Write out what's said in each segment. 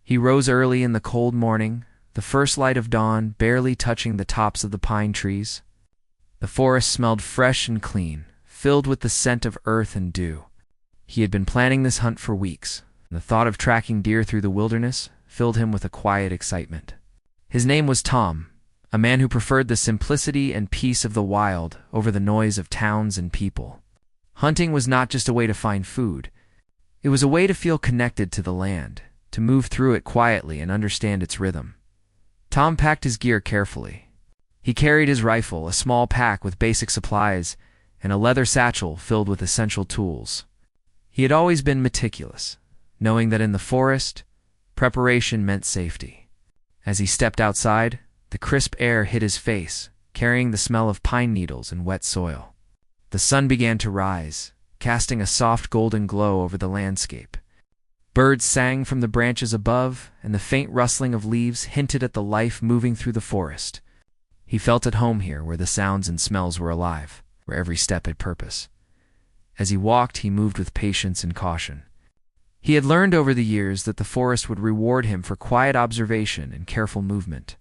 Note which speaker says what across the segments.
Speaker 1: He rose early in the cold morning, the first light of dawn barely touching the tops of the pine trees. The forest smelled fresh and clean, filled with the scent of earth and dew. He had been planning this hunt for weeks, and the thought of tracking deer through the wilderness filled him with a quiet excitement. His name was Tom, a man who preferred the simplicity and peace of the wild over the noise of towns and people. Hunting was not just a way to find food. It was a way to feel connected to the land, to move through it quietly and understand its rhythm. Tom packed his gear carefully. He carried his rifle, a small pack with basic supplies, and a leather satchel filled with essential tools. He had always been meticulous, knowing that in the forest, preparation meant safety. As he stepped outside, the crisp air hit his face, carrying the smell of pine needles and wet soil. The sun began to rise, casting a soft golden glow over the landscape. Birds sang from the branches above, and the faint rustling of leaves hinted at the life moving through the forest. He felt at home here, where the sounds and smells were alive, where every step had purpose. As he walked, he moved with patience and caution. He had learned over the years that the forest would reward him for quiet observation and careful movement.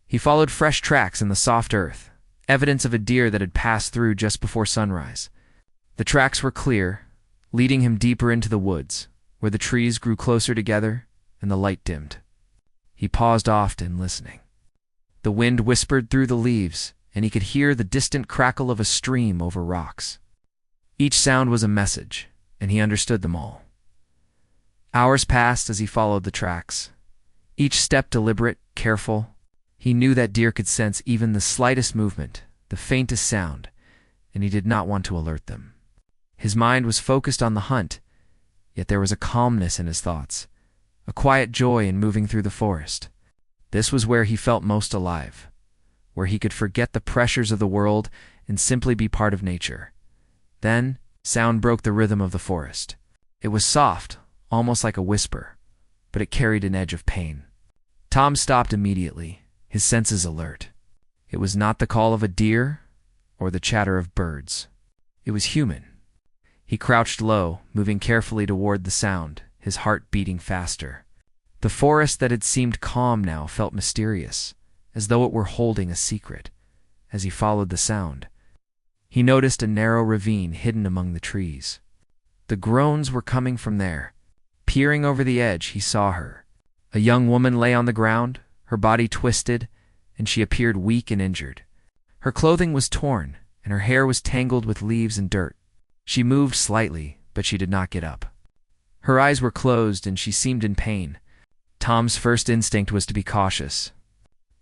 Speaker 1: He followed fresh tracks in the soft earth, evidence of a deer that had passed through just before sunrise. The tracks were clear, leading him deeper into the woods, where the trees grew closer together and the light dimmed. He paused often, listening. The wind whispered through the leaves, and he could hear the distant crackle of a stream over rocks. Each sound was a message, and he understood them all. Hours passed as he followed the tracks, each step deliberate, careful. He knew that deer could sense even the slightest movement, the faintest sound, and he did not want to alert them. His mind was focused on the hunt, yet there was a calmness in his thoughts, a quiet joy in moving through the forest. This was where he felt most alive, where he could forget the pressures of the world and simply be part of nature. Then, sound broke the rhythm of the forest. It was soft, almost like a whisper, but it carried an edge of pain. Tom stopped immediately, his senses alert. It was not the call of a deer or the chatter of birds. It was human. He crouched low, moving carefully toward the sound, his heart beating faster. The forest that had seemed calm now felt mysterious, as though it were holding a secret. As he followed the sound, he noticed a narrow ravine hidden among the trees. The groans were coming from there. Peering over the edge, he saw her. A young woman lay on the ground, her body twisted, and she appeared weak and injured. Her clothing was torn, and her hair was tangled with leaves and dirt. She moved slightly, but she did not get up. Her eyes were closed, and she seemed in pain. Tom's first instinct was to be cautious.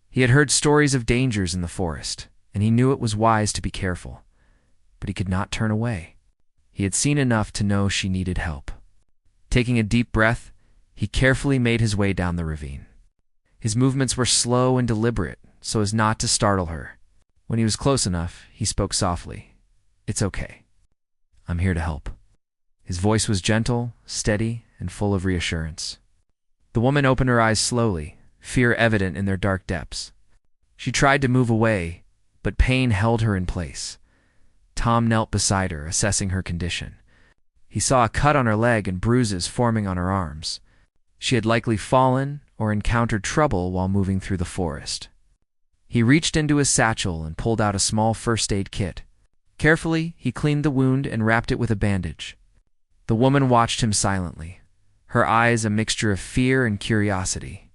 Speaker 1: He had heard stories of dangers in the forest, and he knew it was wise to be careful. But he could not turn away. He had seen enough to know she needed help. Taking a deep breath, he carefully made his way down the ravine. His movements were slow and deliberate, so as not to startle her. When he was close enough, he spoke softly. "It's okay. I'm here to help." His voice was gentle, steady, and full of reassurance. The woman opened her eyes slowly, fear evident in their dark depths. She tried to move away, but pain held her in place. Tom knelt beside her, assessing her condition. He saw a cut on her leg and bruises forming on her arms. She had likely fallen or encountered trouble while moving through the forest. He reached into his satchel and pulled out a small first aid kit. Carefully, he cleaned the wound and wrapped it with a bandage. The woman watched him silently, her eyes a mixture of fear and curiosity.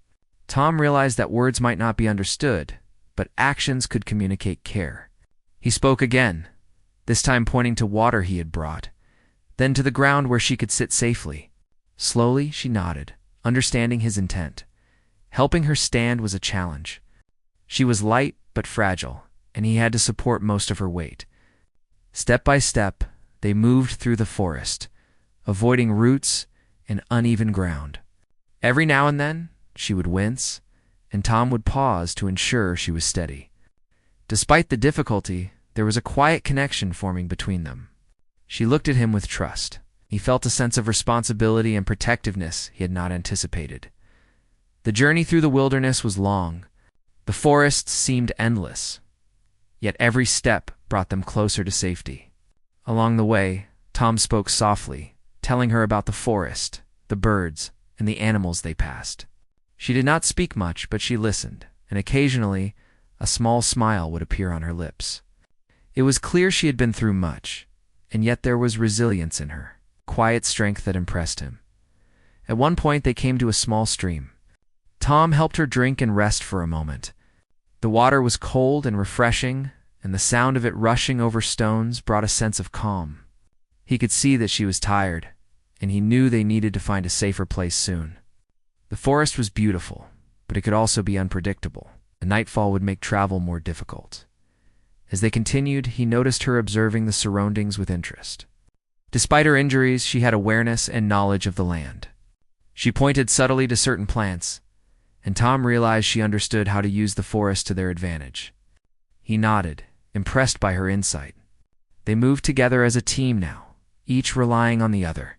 Speaker 1: Tom realized that words might not be understood, but actions could communicate care. He spoke again, this time pointing to water he had brought, then to the ground where she could sit safely. Slowly, she nodded, understanding his intent. Helping her stand was a challenge. She was light but fragile, and he had to support most of her weight. Step by step, they moved through the forest, avoiding roots and uneven ground. Every now and then, she would wince, and Tom would pause to ensure she was steady. Despite the difficulty, there was a quiet connection forming between them. She looked at him with trust. He felt a sense of responsibility and protectiveness he had not anticipated. The journey through the wilderness was long. The forests seemed endless, yet every step brought them closer to safety. Along the way, Tom spoke softly, telling her about the forest, the birds, and the animals they passed. She did not speak much, but she listened, and occasionally a small smile would appear on her lips. It was clear she had been through much, and yet there was resilience in her, quiet strength that impressed him. At one point they came to a small stream. Tom helped her drink and rest for a moment. The water was cold and refreshing, and the sound of it rushing over stones brought a sense of calm. He could see that she was tired, and he knew they needed to find a safer place soon. The forest was beautiful, but it could also be unpredictable. A nightfall would make travel more difficult. As they continued, he noticed her observing the surroundings with interest. Despite her injuries, she had awareness and knowledge of the land. She pointed subtly to certain plants, and Tom realized she understood how to use the forest to their advantage. He nodded, impressed by her insight. They moved together as a team now, each relying on the other.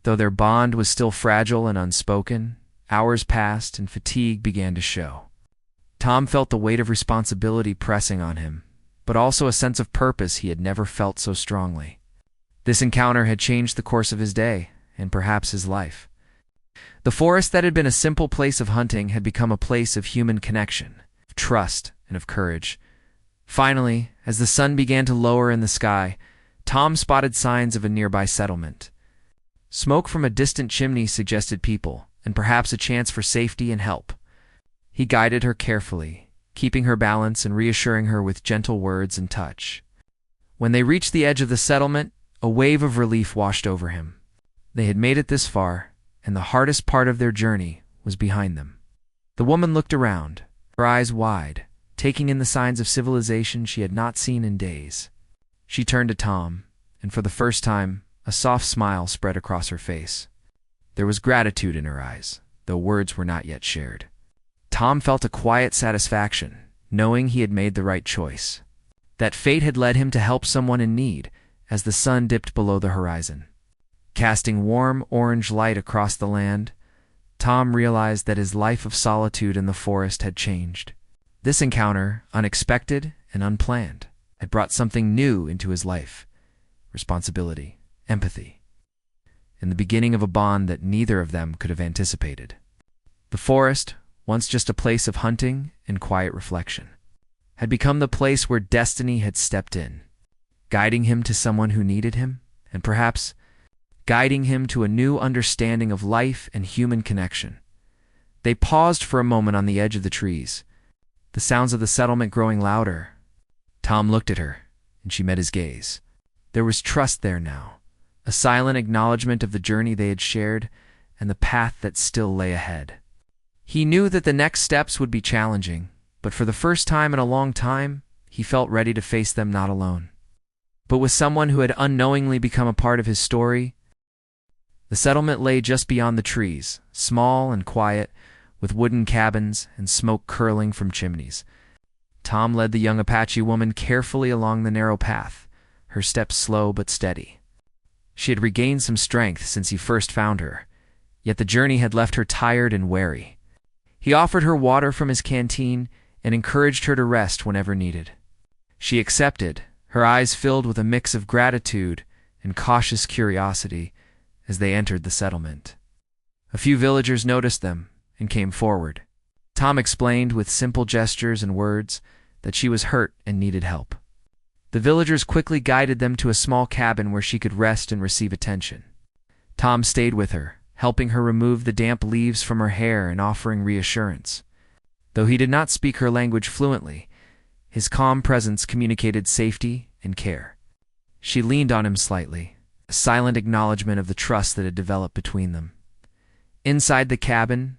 Speaker 1: Though their bond was still fragile and unspoken, hours passed and fatigue began to show. Tom felt the weight of responsibility pressing on him, but also a sense of purpose he had never felt so strongly. This encounter had changed the course of his day, and perhaps his life. The forest that had been a simple place of hunting had become a place of human connection, of trust, and of courage. Finally, as the sun began to lower in the sky, Tom spotted signs of a nearby settlement. Smoke from a distant chimney suggested people, and perhaps a chance for safety and help. He guided her carefully, keeping her balance and reassuring her with gentle words and touch. When they reached the edge of the settlement, a wave of relief washed over him. They had made it this far, and the hardest part of their journey was behind them. The woman looked around, her eyes wide, taking in the signs of civilization she had not seen in days. She turned to Tom, and for the first time, a soft smile spread across her face. There was gratitude in her eyes, though words were not yet shared. Tom felt a quiet satisfaction, knowing he had made the right choice. That fate had led him to help someone in need as the sun dipped below the horizon. Casting warm orange light across the land, Tom realized that his life of solitude in the forest had changed. This encounter, unexpected and unplanned, had brought something new into his life: responsibility, empathy, and the beginning of a bond that neither of them could have anticipated. The forest, once just a place of hunting and quiet reflection, had become the place where destiny had stepped in, guiding him to someone who needed him, and perhaps guiding him to a new understanding of life and human connection. They paused for a moment on the edge of the trees, the sounds of the settlement growing louder. Tom looked at her, and she met his gaze. There was trust there now, a silent acknowledgement of the journey they had shared and the path that still lay ahead. He knew that the next steps would be challenging, but for the first time in a long time, he felt ready to face them not alone, but with someone who had unknowingly become a part of his story. The settlement lay just beyond the trees, small and quiet, with wooden cabins and smoke curling from chimneys. Tom led the young Apache woman carefully along the narrow path, her steps slow but steady. She had regained some strength since he first found her, yet the journey had left her tired and wary. He offered her water from his canteen and encouraged her to rest whenever needed. She accepted, her eyes filled with a mix of gratitude and cautious curiosity as they entered the settlement. A few villagers noticed them and came forward. Tom explained with simple gestures and words that she was hurt and needed help. The villagers quickly guided them to a small cabin where she could rest and receive attention. Tom stayed with her, helping her remove the damp leaves from her hair and offering reassurance. Though he did not speak her language fluently, his calm presence communicated safety and care. She leaned on him slightly, a silent acknowledgement of the trust that had developed between them. Inside the cabin,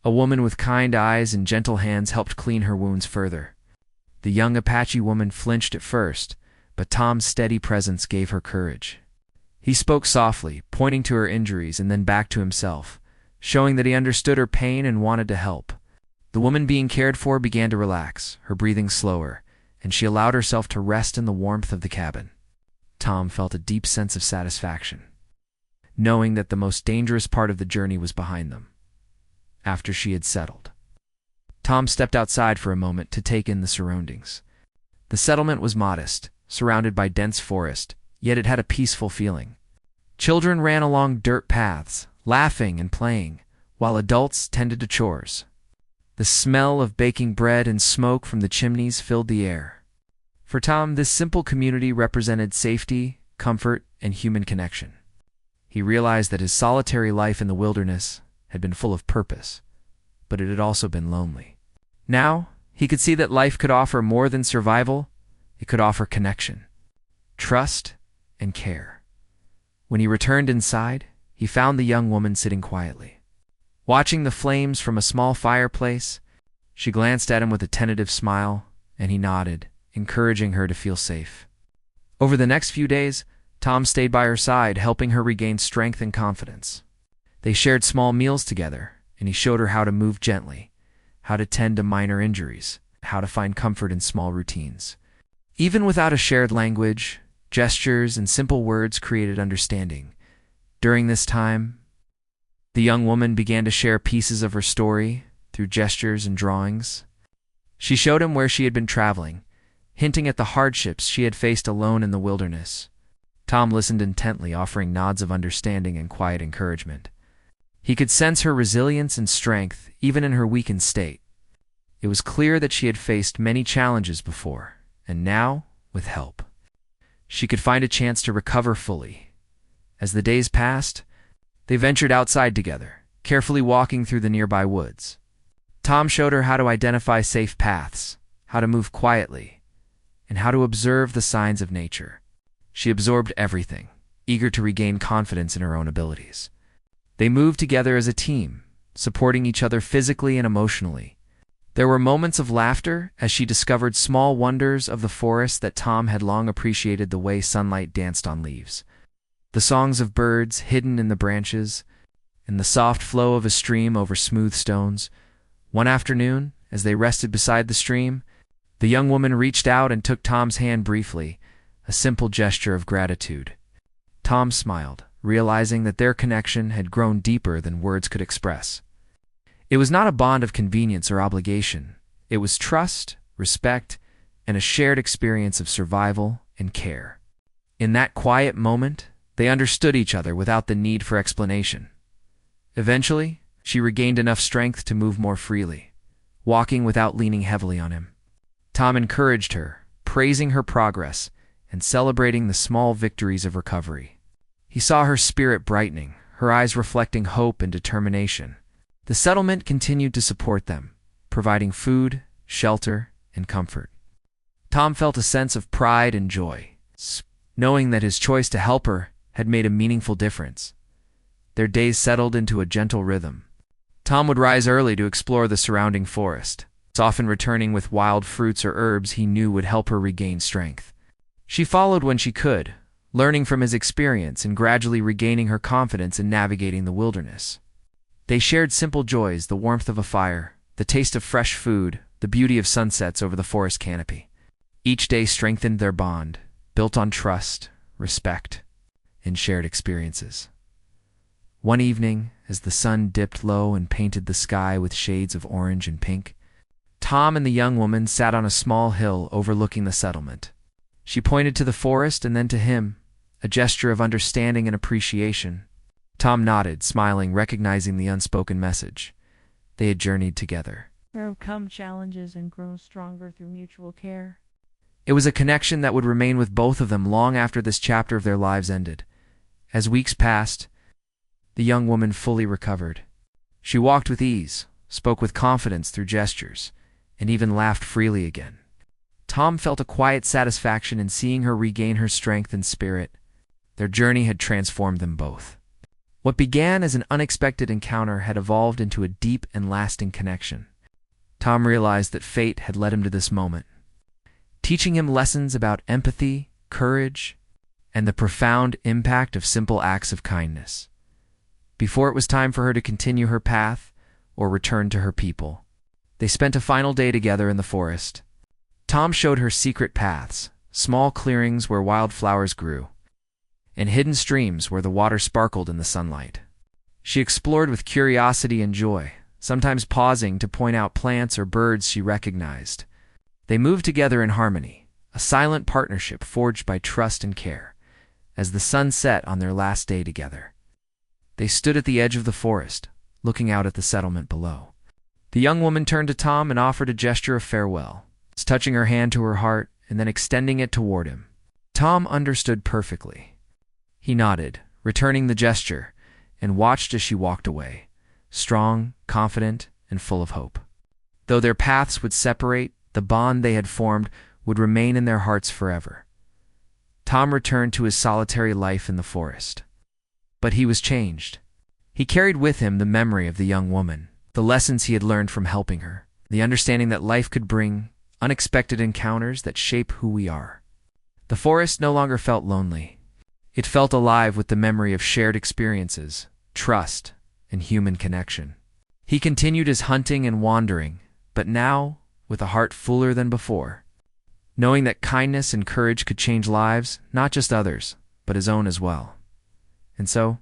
Speaker 1: a woman with kind eyes and gentle hands helped clean her wounds further. The young Apache woman flinched at first, but Tom's steady presence gave her courage. He spoke softly, pointing to her injuries and then back to himself, showing that he understood her pain and wanted to help. The woman being cared for began to relax, her breathing slower, and she allowed herself to rest in the warmth of the cabin. Tom felt a deep sense of satisfaction, knowing that the most dangerous part of the journey was behind them. After she had settled, Tom stepped outside for a moment to take in the surroundings. The settlement was modest, surrounded by dense forest, yet it had a peaceful feeling. Children ran along dirt paths, laughing and playing, while adults tended to chores. The smell of baking bread and smoke from the chimneys filled the air. For Tom, this simple community represented safety, comfort, and human connection. He realized that his solitary life in the wilderness had been full of purpose, but it had also been lonely. Now, he could see that life could offer more than survival. It could offer connection, trust, and care. When he returned inside, he found the young woman sitting quietly. Watching the flames from a small fireplace, she glanced at him with a tentative smile, and he nodded, encouraging her to feel safe. Over the next few days, Tom stayed by her side, helping her regain strength and confidence. They shared small meals together, and he showed her how to move gently, how to tend to minor injuries, how to find comfort in small routines. Even without a shared language, gestures and simple words created understanding. During this time, the young woman began to share pieces of her story through gestures and drawings. She showed him where she had been traveling, hinting at the hardships she had faced alone in the wilderness. Tom listened intently, offering nods of understanding and quiet encouragement. He could sense her resilience and strength, even in her weakened state. It was clear that she had faced many challenges before, and now, with help, she could find a chance to recover fully. As the days passed, they ventured outside together, carefully walking through the nearby woods. Tom showed her how to identify safe paths, how to move quietly, and how to observe the signs of nature. She absorbed everything, eager to regain confidence in her own abilities. They moved together as a team, supporting each other physically and emotionally. There were moments of laughter as she discovered small wonders of the forest that Tom had long appreciated, the way sunlight danced on leaves, the songs of birds hidden in the branches, and the soft flow of a stream over smooth stones. One afternoon, as they rested beside the stream, the young woman reached out and took Tom's hand briefly, a simple gesture of gratitude. Tom smiled, realizing that their connection had grown deeper than words could express. It was not a bond of convenience or obligation. It was trust, respect, and a shared experience of survival and care. In that quiet moment, they understood each other without the need for explanation. Eventually, she regained enough strength to move more freely, walking without leaning heavily on him. Tom encouraged her, praising her progress and celebrating the small victories of recovery. He saw her spirit brightening, her eyes reflecting hope and determination. The settlement continued to support them, providing food, shelter, and comfort. Tom felt a sense of pride and joy, knowing that his choice to help her had made a meaningful difference. Their days settled into a gentle rhythm. Tom would rise early to explore the surrounding forest, often returning with wild fruits or herbs he knew would help her regain strength. She followed when she could, learning from his experience and gradually regaining her confidence in navigating the wilderness. They shared simple joys, the warmth of a fire, the taste of fresh food, the beauty of sunsets over the forest canopy. Each day strengthened their bond, built on trust, respect, and shared experiences. One evening, as the sun dipped low and painted the sky with shades of orange and pink, Tom and the young woman sat on a small hill overlooking the settlement. She pointed to the forest and then to him, a gesture of understanding and appreciation. Tom nodded, smiling, recognizing the unspoken message. They had journeyed together.
Speaker 2: Overcome challenges and grown stronger through mutual care.
Speaker 1: It was a connection that would remain with both of them long after this chapter of their lives ended. As weeks passed, the young woman fully recovered. She walked with ease, spoke with confidence through gestures, and even laughed freely again. Tom felt a quiet satisfaction in seeing her regain her strength and spirit. Their journey had transformed them both. What began as an unexpected encounter had evolved into a deep and lasting connection. Tom realized that fate had led him to this moment, teaching him lessons about empathy, courage, and the profound impact of simple acts of kindness. Before it was time for her to continue her path or return to her people, they spent a final day together in the forest. Tom showed her secret paths, small clearings where wildflowers grew, and hidden streams where the water sparkled in the sunlight. She explored with curiosity and joy, sometimes pausing to point out plants or birds she recognized. They moved together in harmony, a silent partnership forged by trust and care. As the sun set on their last day together, they stood at the edge of the forest, looking out at the settlement below. The young woman turned to Tom and offered a gesture of farewell, touching her hand to her heart and then extending it toward him. Tom understood perfectly. He nodded, returning the gesture, and watched as she walked away, strong, confident, and full of hope. Though their paths would separate, the bond they had formed would remain in their hearts forever. Tom returned to his solitary life in the forest. But he was changed. He carried with him the memory of the young woman, the lessons he had learned from helping her, the understanding that life could bring unexpected encounters that shape who we are. The forest no longer felt lonely. It felt alive with the memory of shared experiences, trust, and human connection. He continued his hunting and wandering, but now with a heart fuller than before, knowing that kindness and courage could change lives, not just others, but his own as well. And so,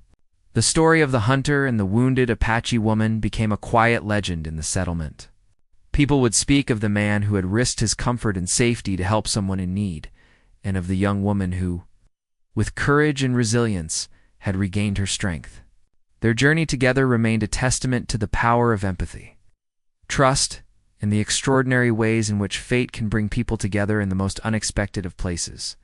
Speaker 1: the story of the hunter and the wounded Apache woman became a quiet legend in the settlement. People would speak of the man who had risked his comfort and safety to help someone in need, and of the young woman who, with courage and resilience, had regained her strength. Their journey together remained a testament to the power of empathy, trust, and the extraordinary ways in which fate can bring people together in the most unexpected of places.